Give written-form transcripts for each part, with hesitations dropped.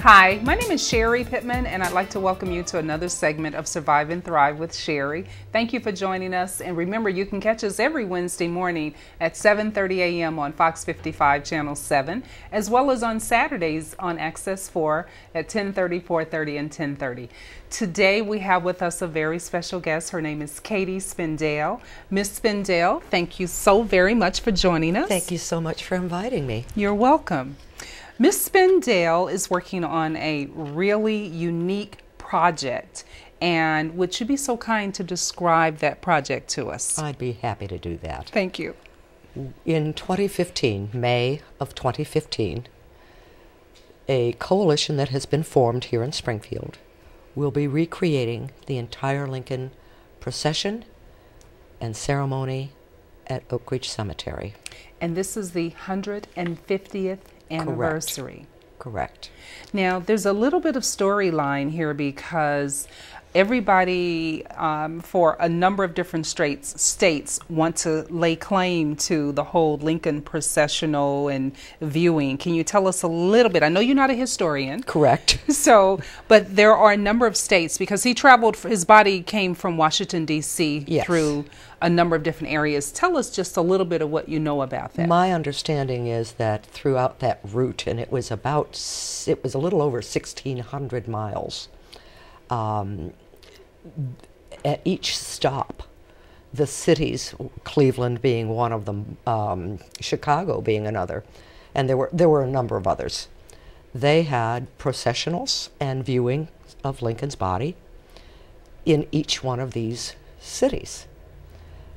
Hi, my name is Sherry Pittman, and I'd like to welcome you to another segment of Survive and Thrive with Sherry. Thank you for joining us, and remember, you can catch us every Wednesday morning at 7:30 a.m. on Fox 55 Channel 7, as well as on Saturdays on Access 4 at 10:30, 4:30, and 10:30. Today, we have with us a very special guest. Her name is Katie Spindell. Miss Spindell, thank you so very much for joining us. Thank you so much for inviting me. You're welcome. Miss Spindell is working on a really unique project, and would you be so kind to describe that project to us? I'd be happy to do that. Thank you. In 2015, May of 2015, a coalition that has been formed here in Springfield will be recreating the entire Lincoln procession and ceremony at Oak Ridge Cemetery. And this is the 150th anniversary. Correct. Now, there's a little bit of storyline here because everybody for a number of different states want to lay claim to the whole Lincoln processional and viewing. Can you tell us a little bit? I know you're not a historian. Correct. So, but there are a number of states because he traveled, his body came from Washington, D.C. Yes. through a number of different areas. Tell us just a little bit of what you know about that. My understanding is that throughout that route, and it was a little over 1,600 miles, at each stop, the cities, Cleveland being one of them, Chicago being another, and there were a number of others. They had processionals and viewing of Lincoln's body in each one of these cities.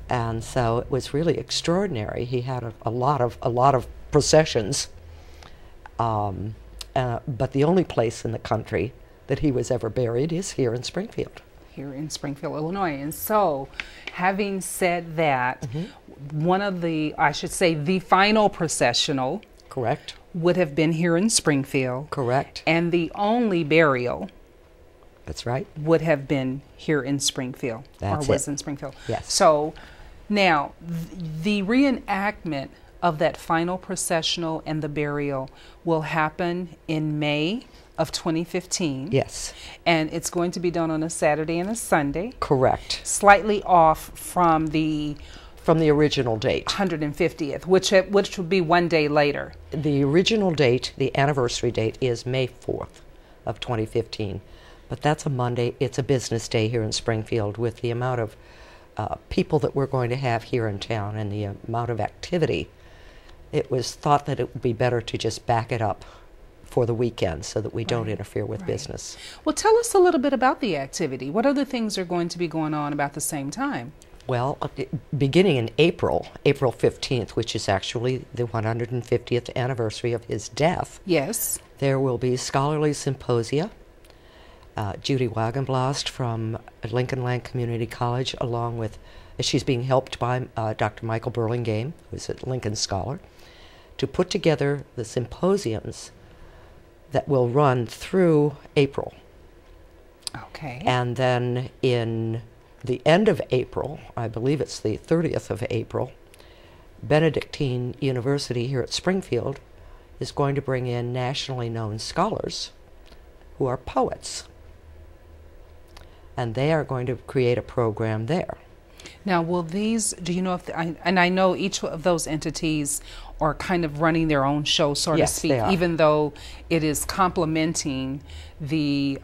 And so it was really extraordinary. He had a lot of processions, but the only place in the country that he was ever buried is here in Springfield. Here in Springfield, Illinois. And so, having said that, one of the, I should say, the final processional, correct, would have been here in Springfield. Correct. And the only burial, that's right, would have been here in Springfield. That's or was it. in Springfield. Yes. So, now, the reenactment of that final processional and the burial will happen in May of 2015. Yes. And it's going to be done on a Saturday and a Sunday. Correct. Slightly off from the original date. 150th, which would be one day later. The original date, the anniversary date, is May 4th of 2015. But that's a Monday. It's a business day here in Springfield with the amount of people that we're going to have here in town and the amount of activity. It was thought that it would be better to just back it up for the weekend so that we don't interfere with business. Well, tell us a little bit about the activity. What other things are going to be going on about the same time? Well, beginning in April 15th, which is actually the 150th anniversary of his death, yes, there will be scholarly symposia. Judy Wagenblast from Lincoln Land Community College, along with, she's being helped by Dr. Michael Burlingame, who's a Lincoln scholar, to put together the symposiums that will run through April. Okay. And then in the end of April, I believe it's the 30th of April, Benedictine University here at Springfield is going to bring in nationally known scholars who are poets. And they are going to create a program there. Now, will these, do you know if, and I know each of those entities are kind of running their own show, so to speak, even though it is complementing the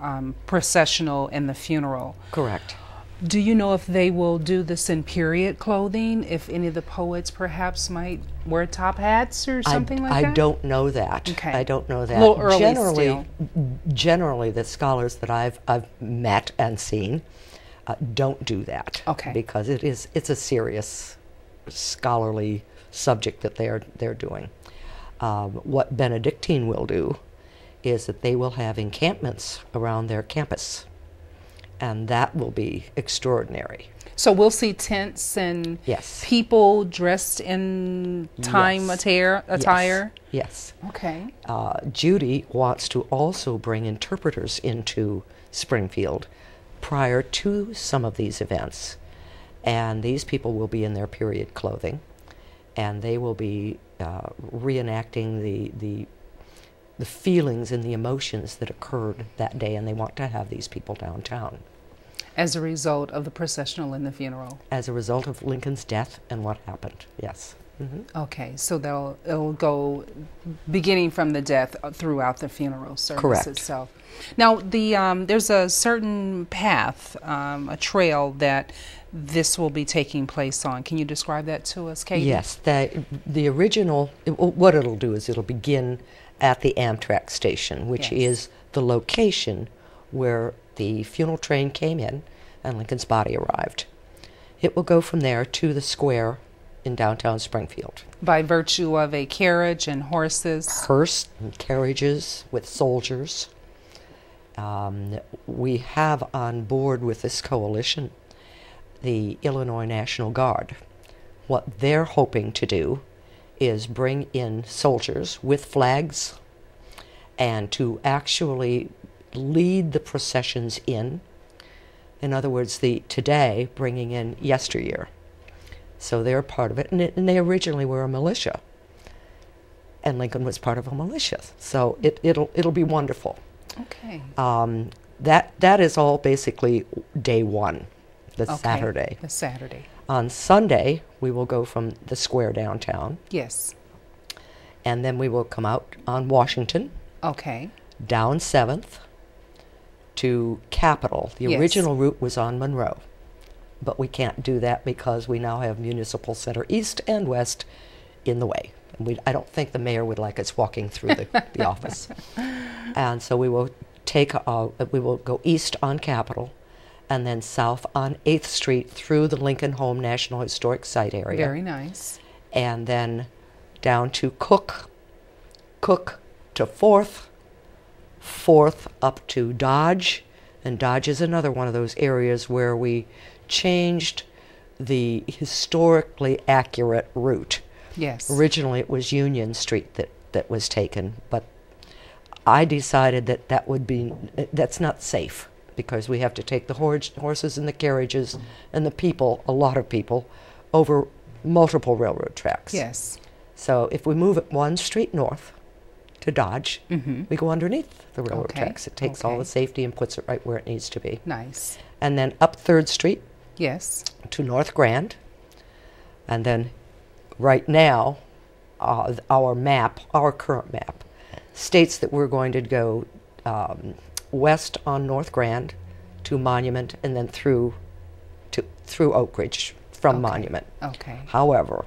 processional and the funeral. Correct. Do you know if they will do this in period clothing, if any of the poets perhaps might wear top hats or something like that? I don't know that. Okay. I don't know that. A little early still. Generally, the scholars that I've met and seen don't do that. Okay. Because it's a serious scholarly subject that they're doing. What Benedictine will do is that they will have encampments around their campus, and that will be extraordinary. So we'll see tents and people dressed in time attire? Yes. Okay. Judy wants to also bring interpreters into Springfield prior to some of these events. And these people will be in their period clothing, and they will be reenacting the the feelings and the emotions that occurred that day, and they want to have these people downtown. As a result of the processional and the funeral? As a result of Lincoln's death and what happened, yes. Okay, so it'll go beginning from the death throughout the funeral service Correct. itself. Now, there's a certain path, a trail that this will be taking place on. Can you describe that to us, Katie? Yes, the original, what it'll do is it'll begin at the Amtrak station, which Yes. is the location where the funeral train came in and Lincoln's body arrived. It will go from there to the square in downtown Springfield. By virtue of a carriage and horses? Hearse and carriages with soldiers. We have on board with this coalition the Illinois National Guard. What they're hoping to do is bring in soldiers with flags and to actually lead the processions in. In other words, today bringing in yesteryear. So they're part of it, and they originally were a militia, and Lincoln was part of a militia. So it'll be wonderful. Okay. That is all basically day one, the Okay. Saturday. The Saturday. On Sunday, we will go from the square downtown, Yes. and then we will come out on Washington, Okay. down 7th to Capitol. The Yes. original route was on Monroe, but we can't do that because we now have Municipal Center East and West in the way. And I don't think the mayor would like us walking through the office. And so we will go east on Capitol and then south on 8th Street through the Lincoln Home National Historic Site area. Very nice. And then down to Cook to 4th up to Dodge, and Dodge is another one of those areas where we changed the historically accurate route. Yes. Originally it was Union Street that was taken, but I decided that's not safe because we have to take the horses and the carriages and the people, a lot of people, over multiple railroad tracks. Yes. So if we move it one street north to Dodge, we go underneath the railroad Okay. tracks. It takes all Okay. the safety and puts it right where it needs to be. Nice. And then up 3rd Street Yes. to North Grand. And then right now, our current map, states that we're going to go west on North Grand to Monument and then through Oak Ridge from Okay. Monument. Okay. However,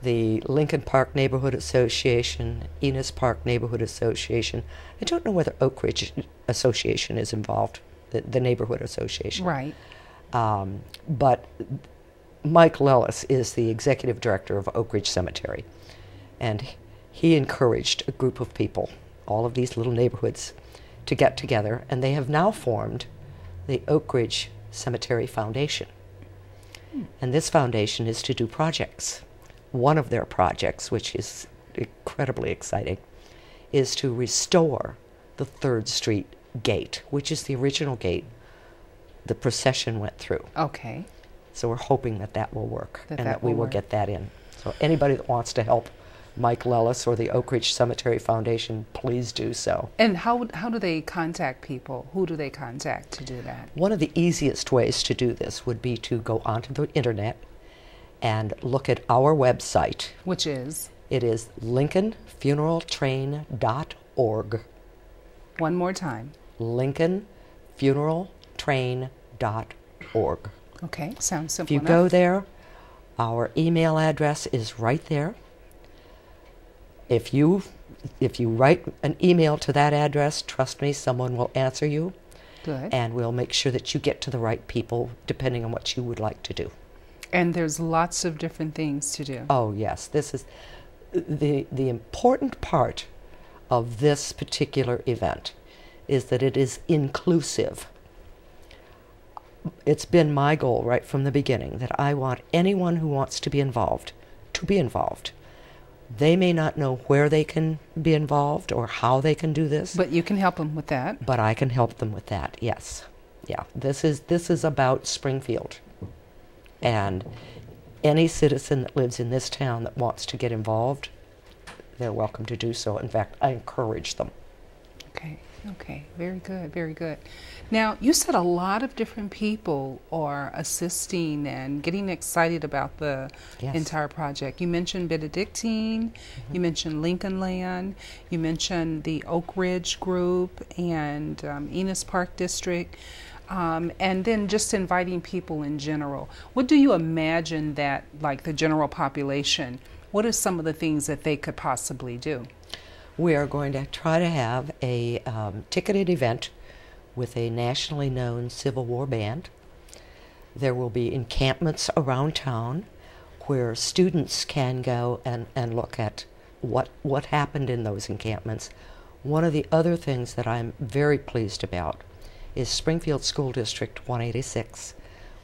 the Lincoln Park Neighborhood Association, Enos Park Neighborhood Association, I don't know whether Oak Ridge Association is involved, the neighborhood association. Right. But Mike Lellis is the executive director of Oak Ridge Cemetery, and he encouraged a group of people, all of these little neighborhoods, to get together, and they have now formed the Oak Ridge Cemetery Foundation. And this foundation is to do projects. One of their projects, which is incredibly exciting, is to restore the 3rd Street gate, which is the original gate the procession went through. Okay. So we're hoping that will work and That that we will will work. get that in. So anybody that wants to help Mike Lellis or the Oak Ridge Cemetery Foundation, please do so. And how do they contact people? Who do they contact to do that? One of the easiest ways to do this would be to go onto the internet and look at our website. Which is? It is lincolnfuneraltrain.org. One more time. lincolnfuneraltrain.org. Okay. Sounds If simple you enough. go there, our email address is right there. If you write an email to that address, trust me, someone will answer you, Good. and we'll make sure that you get to the right people depending on what you would like to do. And there's lots of different things to do. Oh yes, this is the important part of this particular event is that it is inclusive. It's been my goal right from the beginning that I want anyone who wants to be involved to be involved. They may not know where they can be involved or how they can do this, But you can help them with that. but I can help them with that. Yes. Yeah. This is about Springfield. And any citizen that lives in this town that wants to get involved, they're welcome to do so. In fact, I encourage them. Okay, okay, very good, very good. Now, you said a lot of different people are assisting and getting excited about the entire project. You mentioned Benedictine, you mentioned Lincoln Land, you mentioned the Oak Ridge Group and Enos Park District, and then just inviting people in general. What do you imagine that, like the general population, what are some of the things that they could possibly do? We are going to try to have a ticketed event with a nationally known Civil War band. There will be encampments around town where students can go and look at what happened in those encampments. One of the other things that I'm very pleased about is Springfield School District 186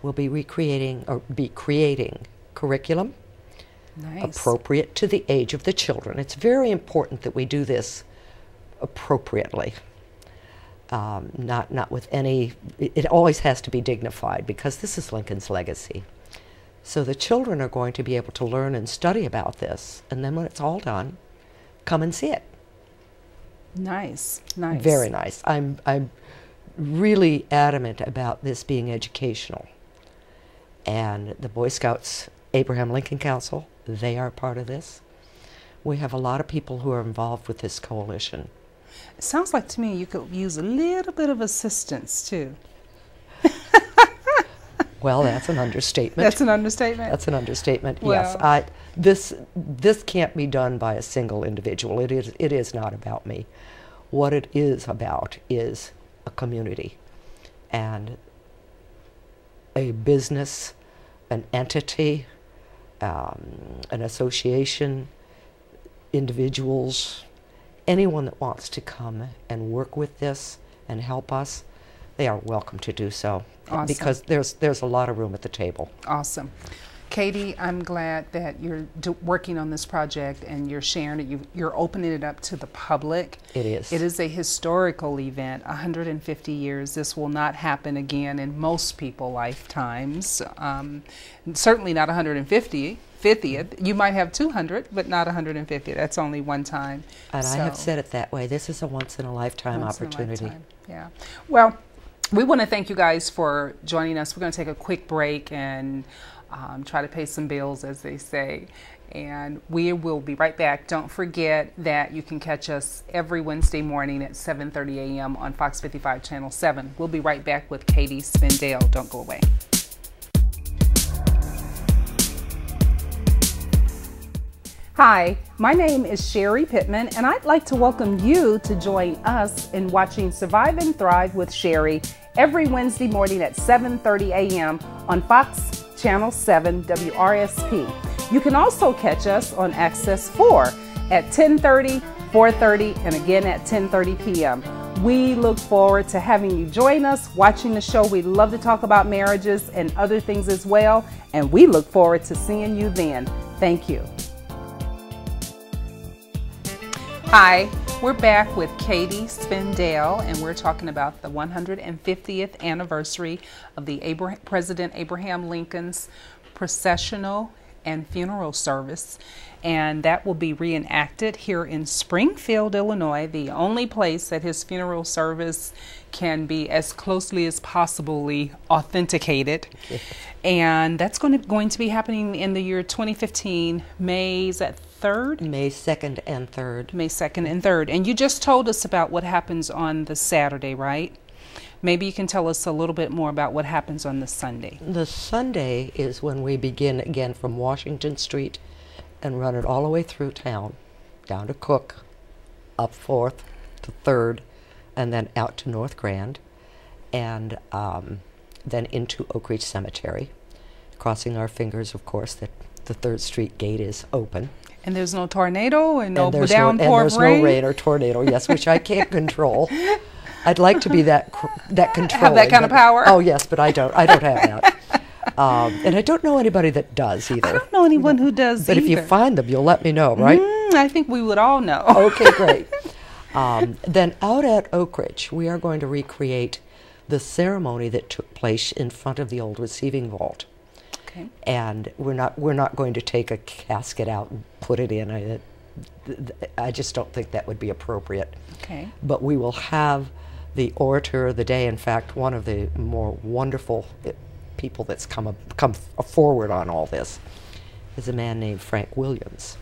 will be creating curriculum appropriate to the age of the children. It's very important that we do this appropriately. Not with any, it always has to be dignified because this is Lincoln's legacy. So the children are going to be able to learn and study about this, and then when it's all done, come and see it. Nice, nice. Very nice. I'm really adamant about this being educational. And the Boy Scouts Abraham Lincoln Council, they are part of this. We have a lot of people who are involved with this coalition. It sounds like to me you could use a little bit of assistance too. Well, that's an understatement. That's an understatement? That's an understatement, well, yes. This can't be done by a single individual. It is not about me. What it is about is a community and a business, an entity, an association, individuals, anyone that wants to come and work with this and help us, they are welcome to do so. Awesome. Because there's a lot of room at the table. Awesome. Katie, I'm glad that you're working on this project and you're sharing it. You're opening it up to the public. It is. It is a historical event, 150 years. This will not happen again in most people's lifetimes. Certainly not 150th. You might have 200, but not 150. That's only one time. And I have said it that way. This is a once-in-a-lifetime opportunity. Yeah. Well, we want to thank you guys for joining us. We're going to take a quick break and try to pay some bills, as they say. And we will be right back. Don't forget that you can catch us every Wednesday morning at 7:30 a.m. on Fox 55 Channel 7. We'll be right back with Katie Spindell. Don't go away. Hi, my name is Sherry Pittman, and I'd like to welcome you to join us in watching Survive and Thrive with Sherry every Wednesday morning at 7:30 a.m. on Fox Channel 7 WRSP. You can also catch us on Access 4 at 10:30, 4:30, and again at 10:30 p.m. We look forward to having you join us watching the show. We love to talk about marriages and other things as well, and we look forward to seeing you then. Thank you. Hi, we're back with Katie Spindell, and we're talking about the 150th anniversary of the President Abraham Lincoln's processional and funeral service, and that will be reenacted here in Springfield, Illinois, the only place that his funeral service can be as closely as possibly authenticated. And that's going to be happening in the year 2015, May 3rd? May 2nd and 3rd. May 2nd and 3rd. And you just told us about what happens on the Saturday, right? Maybe you can tell us a little bit more about what happens on the Sunday. The Sunday is when we begin again from Washington Street and run it all the way through town, down to Cook, up 4th to 3rd, and then out to North Grand, and then into Oak Ridge Cemetery, crossing our fingers, of course, that the 3rd Street gate is open. And there's no tornado and no downpour of rain? And there's no rain or tornado, yes, which I can't control. I'd like to be that controlling. Have that kind of power? Oh, yes, but I don't have that. And I don't know anybody that does either. I don't know anyone who does but either. If you find them, you'll let me know, right? I think we would all know. Okay, great. Then out at Oak Ridge, we are going to recreate the ceremony that took place in front of the old receiving vault. Okay. And we're not going to take a casket out and put it in. I just don't think that would be appropriate. Okay. But we will have the orator of the day. In fact, one of the more wonderful people that's come forward on all this is a man named Frank Williams.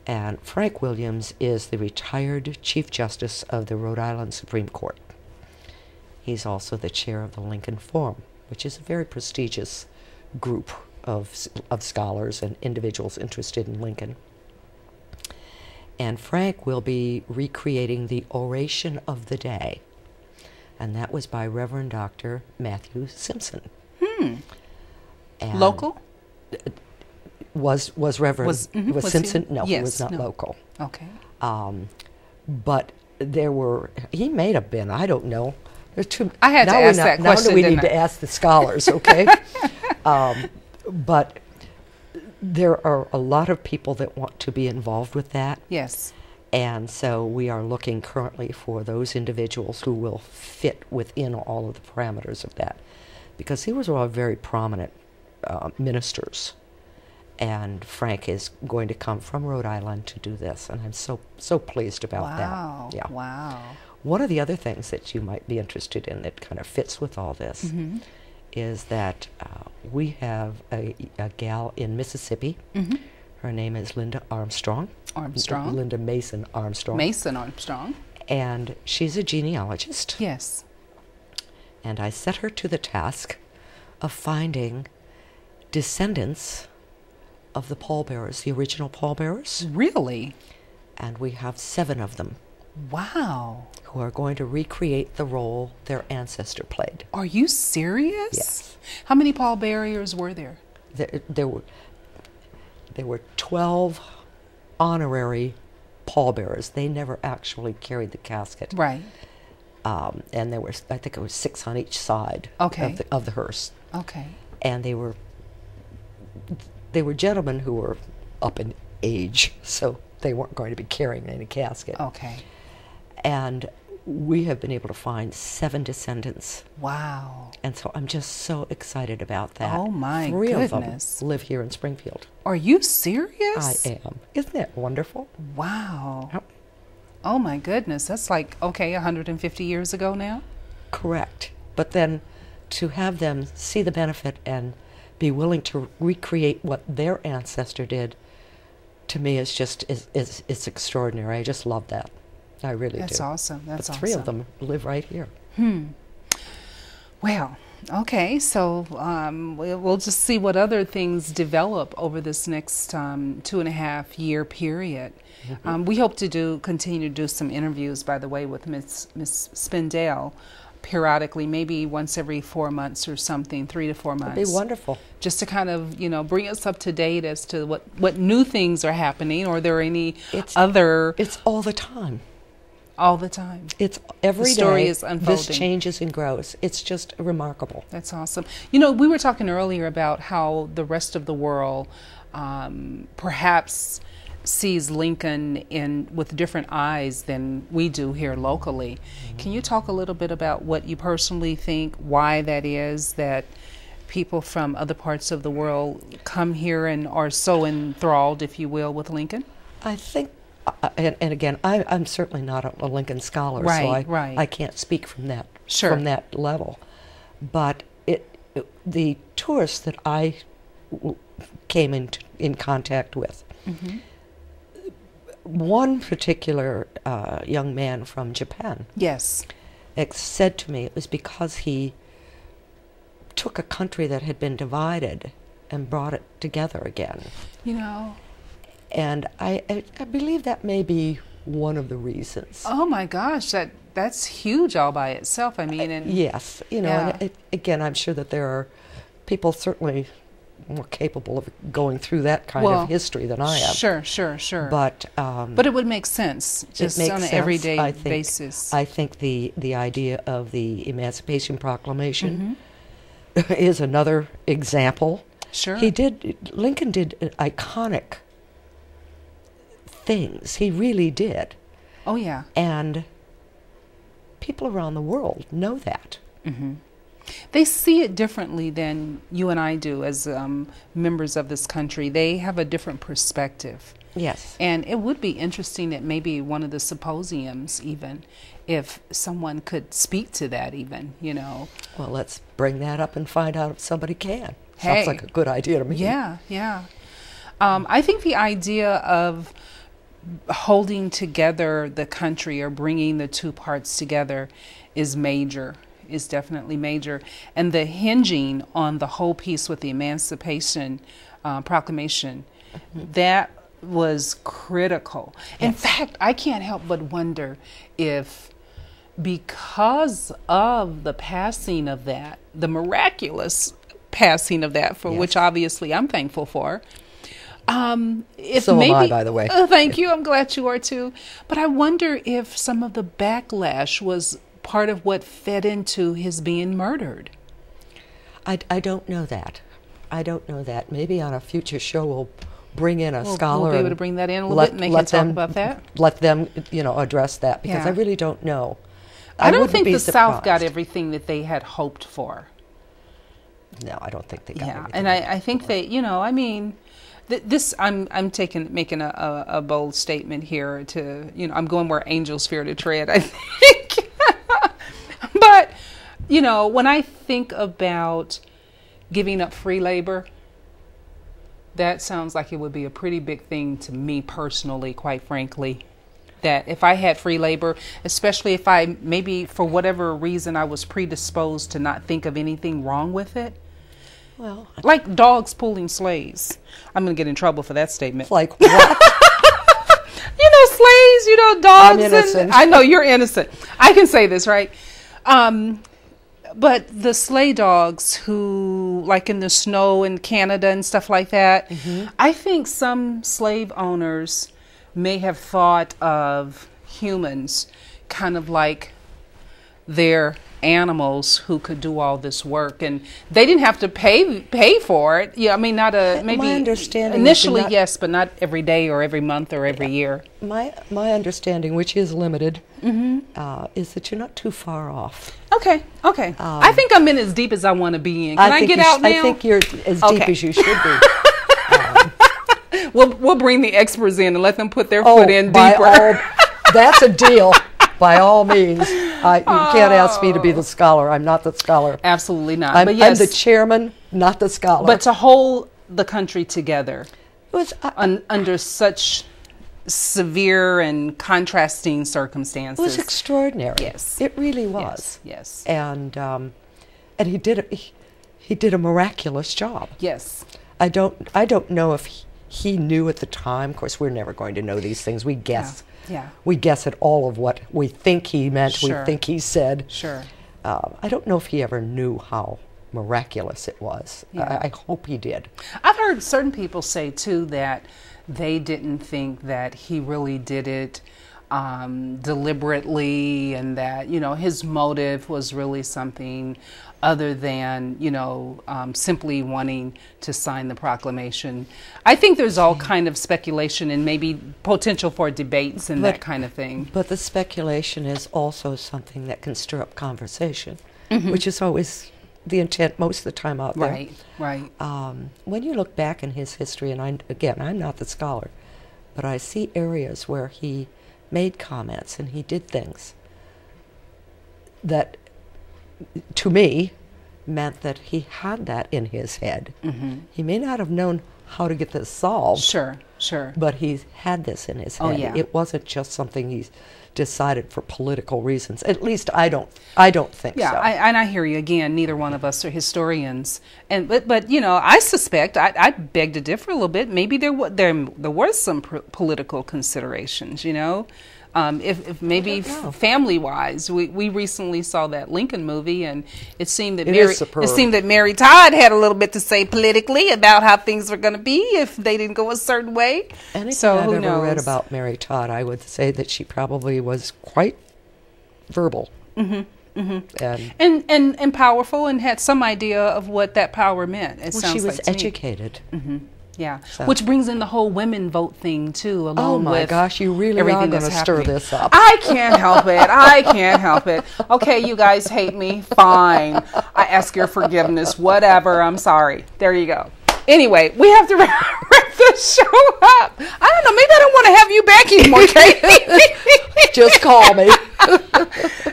And Frank Williams is the retired Chief Justice of the Rhode Island Supreme Court. He's also the chair of the Lincoln Forum, which is a very prestigious group of scholars and individuals interested in Lincoln. And Frank will be recreating the oration of the day, and that was by Reverend Dr. Matthew Simpson. And Local? Was Reverend Was Simpson? he? No, Yes, he was not no. local. Okay. But he may have been. I don't know. There's too. I had to ask that question, Now we didn't need I? to ask the scholars, okay? But there are a lot of people that want to be involved with that. Yes. And so we are looking currently for those individuals who will fit within all of the parameters of that. Because he was all very prominent ministers. And Frank is going to come from Rhode Island to do this. And I'm so pleased about Wow. that. Yeah. Wow. One of the other things that you might be interested in that kind of fits with all this is that we have a gal in Mississippi. Her name is Linda Armstrong. Linda Mason Armstrong. Mason Armstrong. And she's a genealogist. Yes. And I set her to the task of finding descendants of the pallbearers, the original pallbearers. Really? And we have 7 of them. Wow. Who are going to recreate the role their ancestor played. Are you serious? Yes. How many pallbearers were there? There were 12 honorary pallbearers. They never actually carried the casket. Right. And there were, I think it was 6 on each side Okay. of the hearse. Okay. And they were gentlemen who were up in age, so they weren't going to be carrying any casket. Okay. And we have been able to find 7 descendants. Wow. And so I'm just so excited about that. Oh my 3 goodness. of them live here in Springfield. Are you serious? I am. Isn't that wonderful? Wow. Yep. Oh my goodness. That's like, 150 years ago now? Correct. But then to have them see the benefit and be willing to recreate what their ancestor did, to me is just it's extraordinary. I just love that. I really do. That's awesome. That's but awesome. 3 of them live right here. Well, okay, so we'll just see what other things develop over this next 2.5 year period. We hope to continue to do some interviews, by the way, with Miss Spindell periodically, maybe once every 4 months or something, 3 to 4 months. That'd be wonderful. Just to kind of, bring us up to date as to what new things are happening, or there are any other... It's all the time. All the time. It's every day. The story is unfolding. This changes and grows. It's just remarkable. That's awesome. We were talking earlier about how the rest of the world perhaps sees Lincoln with different eyes than we do here locally. Can you talk a little bit about what you personally think, why that is, that people from other parts of the world come here and are so enthralled, if you will, with Lincoln? I think, and again, I'm certainly not a Lincoln scholar, right, so I can't speak from that level. But the tourists that I came in contact with, one particular young man from Japan, yes, said to me it was because he took a country that had been divided and brought it together again. And I believe that may be one of the reasons. Oh my gosh, that's huge all by itself. I mean, and yes, and again, I'm sure that there are people certainly more capable of going through that kind of history than I am. Sure. But it would make sense just on an everyday basis. I think the idea of the Emancipation Proclamation is another example. Sure. Lincoln did iconic things. He really did. Oh, yeah. And people around the world know that. they see it differently than you and I do as members of this country. They have a different perspective. Yes. And it would be interesting at maybe one of the symposiums even, if someone could speak to that even, you know. Well, let's bring that up and find out if somebody can. Hey. Sounds like a good idea to me. Yeah, yeah. I think the idea of holding together the country or bringing the two parts together is major, is definitely major. And the hinging on the whole piece with the Emancipation Proclamation, that was critical. In fact, I can't help but wonder if, because of the passing of that, the miraculous passing of that, for which obviously I'm thankful for, if so maybe, am I, by the way. Thank you. I'm glad you are too. But I wonder if some of the backlash was part of what fed into his being murdered. I don't know that. I don't know that. Maybe on a future show we'll bring in a scholar. We'll be able to bring that in a little bit and they can talk about that. Let them, address that, because I really don't know. I don't think the South got everything that they had hoped for. No, I don't think they got everything. And I think they, I mean, this I'm making a bold statement here to, I'm going where angels fear to tread, I think. But, when I think about giving up free labor, that sounds like it would be a pretty big thing to me personally, quite frankly. That if I had free labor, especially if maybe for whatever reason I was predisposed to not think of anything wrong with it. Well, like dogs pulling sleighs. I'm going to get in trouble for that statement. Like what? Sleighs, dogs. I'm innocent. I know you're innocent. I can say this, right? But the sleigh dogs who, like in the snow in Canada and stuff like that, I think some slave owners may have thought of humans kind of like their animals who could do all this work, and they didn't have to pay for it. Yeah, I mean, maybe my understanding initially, yes, but not every day or every month or every year. My understanding, which is limited, is that you're not too far off. Okay. I think I'm in as deep as I want to be in. Can I get out now? I think you're as deep as you should be. We'll bring the experts in and let them put their foot in deeper. That's a deal. By all means. You can't ask me to be the scholar. I'm not the scholar. Absolutely not. I'm the chairman, not the scholar. But to hold the country together under such severe and contrasting circumstances. It was extraordinary. Yes. It really was. Yes. And he did a miraculous job. Yes. I don't know if he knew at the time. Of course, we're never going to know these things. We guess. Yeah. We guess at all of what we think he meant, we think he said. Sure. I don't know if he ever knew how miraculous it was. Yeah. I hope he did. I've heard certain people say, too, that they didn't think that he really did it deliberately, and that, his motive was really something other than, simply wanting to sign the proclamation. I think there's all kind of speculation and maybe potential for debates and that kind of thing. But the speculation is also something that can stir up conversation, which is always the intent most of the time out there. Right. When you look back in his history, and I'm not the scholar, but I see areas where he made comments and he did things that, to me, meant that he had that in his head. He may not have known how to get this solved. Sure. But he had this in his head. Oh, yeah. It wasn't just something he decided for political reasons. At least I don't think so. Yeah, and I hear you. Again, neither one of us are historians, but I suspect I beg to differ a little bit. Maybe there were some political considerations. If maybe family-wise, we recently saw that Lincoln movie, and it seemed that Mary Todd had a little bit to say politically about how things were going to be if they didn't go a certain way. Anything I've ever read about Mary Todd, I would say that she probably was quite verbal. And powerful, and had some idea of what that power meant. She was educated. Yeah, So. which brings in the whole women vote thing too. Along Oh my with gosh, you really are everything going to that's stir happening. this up. I can't help it. I can't help it. Okay, you guys hate me. Fine. I ask your forgiveness. Whatever. I'm sorry. There you go. Anyway, we have to wrap this show up. I don't know. Maybe I don't want to have you back anymore, Katie. Just call me.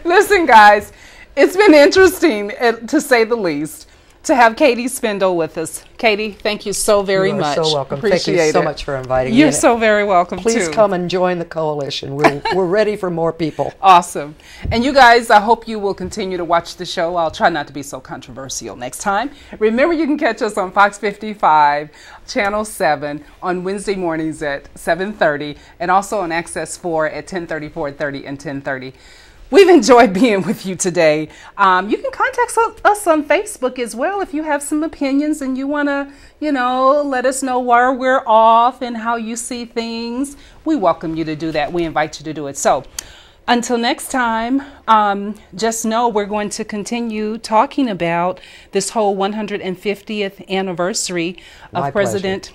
Listen, guys, it's been interesting, to say the least, to have Katie Spindell with us. Katie, thank you so very much. You're so welcome. Appreciate Thank you so it. much for inviting me. You're so very welcome, Please too. come and join the coalition. We're ready for more people. Awesome. And you guys, I hope you will continue to watch the show. I'll try not to be so controversial next time. Remember, you can catch us on Fox 55, Channel 7, on Wednesday mornings at 7:30, and also on Access 4 at 10:30, 4:30, and 10:30. We've enjoyed being with you today. You can contact us on Facebook as well if you have some opinions and you want to, let us know where we're off and how you see things. We welcome you to do that. We invite you to do it. So until next time, just know we're going to continue talking about this whole 150th anniversary of My President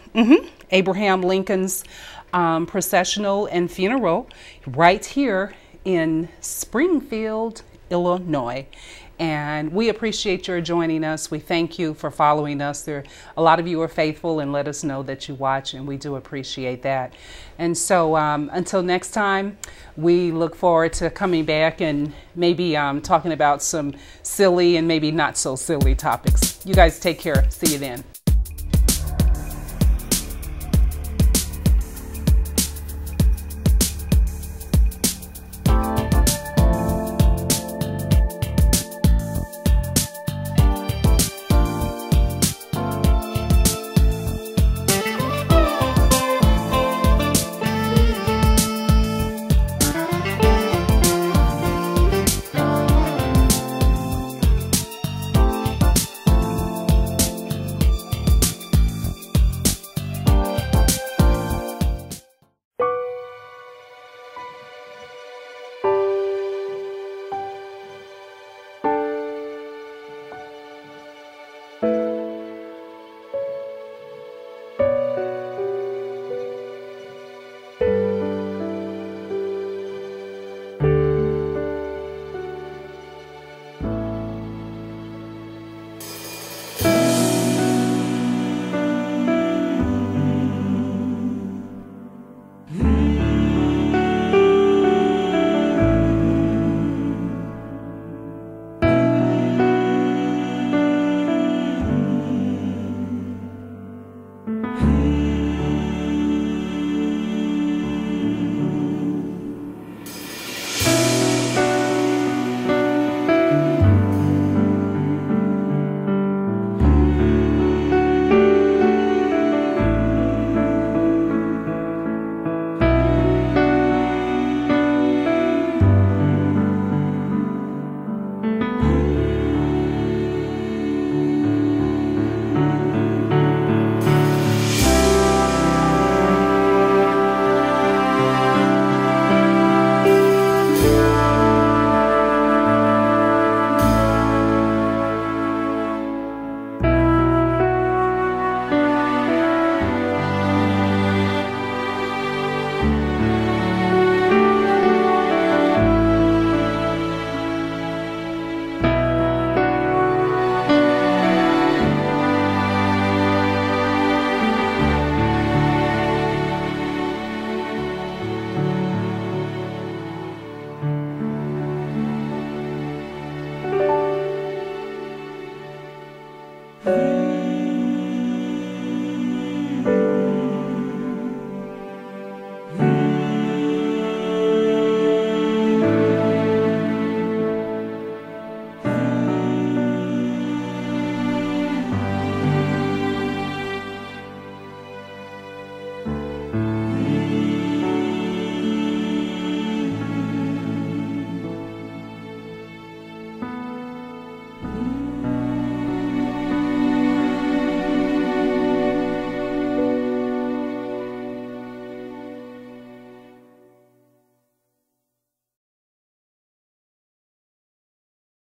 Abraham Lincoln's processional and funeral right here in Springfield, Illinois. And we appreciate your joining us. We thank you for following us. A lot of you are faithful and let us know that you watch, and we do appreciate that. And so until next time, we look forward to coming back and maybe talking about some silly and maybe not so silly topics. You guys take care. See you then.